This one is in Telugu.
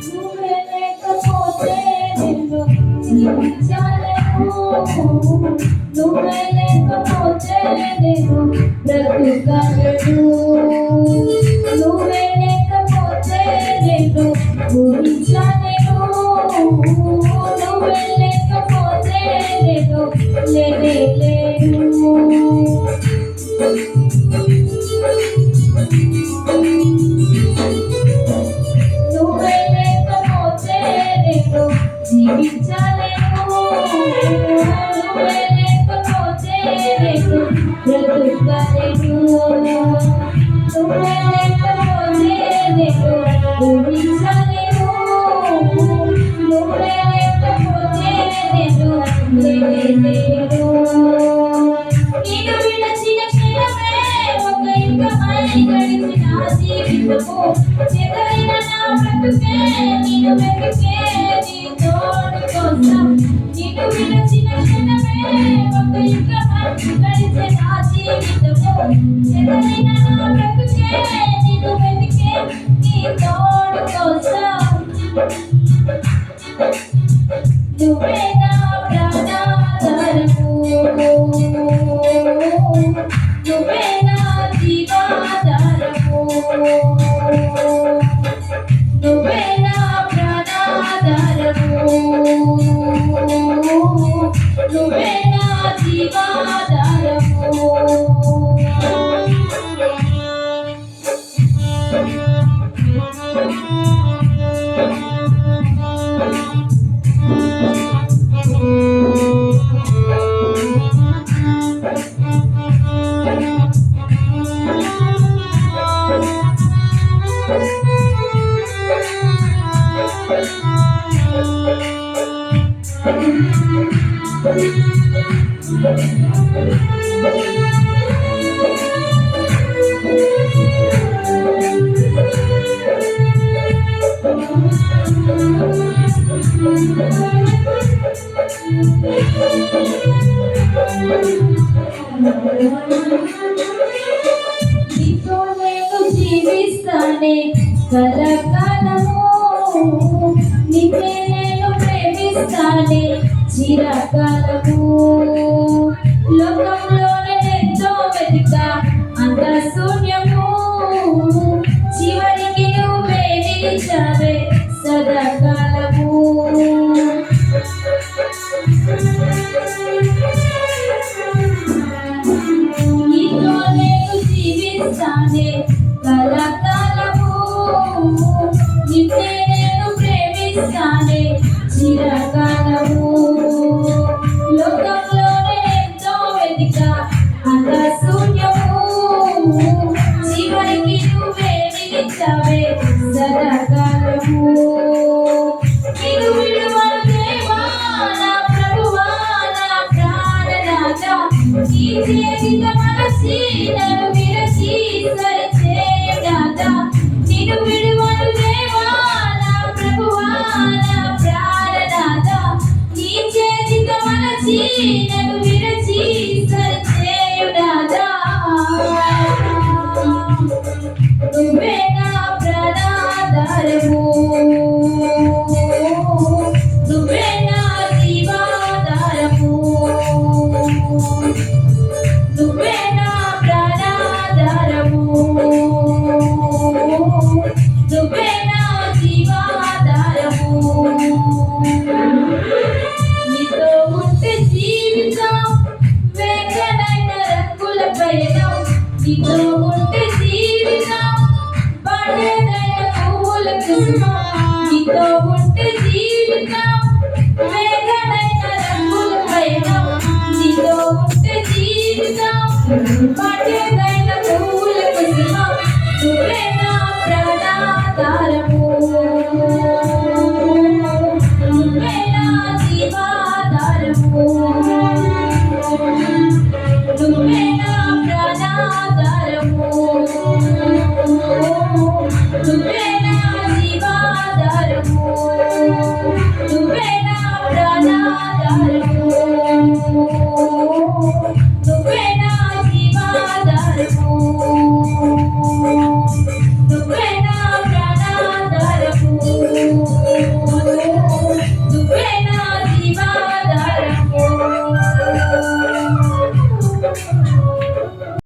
నువ్వే లేకపోతే నేను బ్రతుకలేను, నువ్వే లేకపోతే నేను ఊహించలేను, నువ్వే లేకపోతే నేను లేను. నువ్వే లేకపోతే నేను జీవించలేను, నువ్వే లేకపోతే నేను బ్రతుకలేను, నువ్వే లేకపోతే నేను ఊహించలేను, నువ్వే లేకపోతే నేను లేను. నిన్ను విడచిన క్షణమే ఒక యుగమై గడిచిన జీవితము, చెదరైన నా బ్రతుకే నిన్ను వెతికే నీ తోడు కోసం. నిన్ను విడచిన క్షణమే ఒక యుగమై గడిచిన జీవితము, చెదరైన నా బ్రతుకే నిన్ను వెతికే నీ తోడు కోసం. నువ్వే నా ప్రాణాధారము, నువ్వే నా జీవాధారము, నువ్వే నా ప్రాణాధారము, నువ్వే నా జీవాధారము. నీతో నేను జీవిస్తానే కలకాలము, నిన్నే నేను ప్రేమిస్తానే చిరకాలము. లోకంలోనే ఎంతో వెతికా అంత శూన్యము, చివరికి నువ్వే నిలిచావే సదాకాలము. నీతో నేను జీవిస్తానే కలకాలము, నిన్నే నేను ప్రేమిస్తానే చిరకాలము. లోకంలోనే ఎంతో వెతికా అంత శూన్యము, చివరికి నువ్వే నిలిచావే సదాకాలము. నిన్ను విడువను దేవా నా ప్రభువా నా ప్రాణనాథా, నీ చేతిత మనసి నన్ను విరచి సరిచేయనాథా. నిన్ను విడువను దేవా నా ప్రభువా నా ప్రాణనాథా, నీ చేతిత మనసి నన్ను విరచి సరిచేయనాథా. నువ్వే నా ప్రాణాధారము, నువ్వే నా జీవాధారము, నువ్వే నా ప్రాణాధారము, నువ్వే నా జీవాధారము. నీతో ఉంటే జీవితం వేగనైన రంగుల పయనం, నీతో ఉంటే జీవితం పండేదైన పువ్వుల కుసుమం, నీతో ఉంటే జీవితం వేగనైన బాటేదైన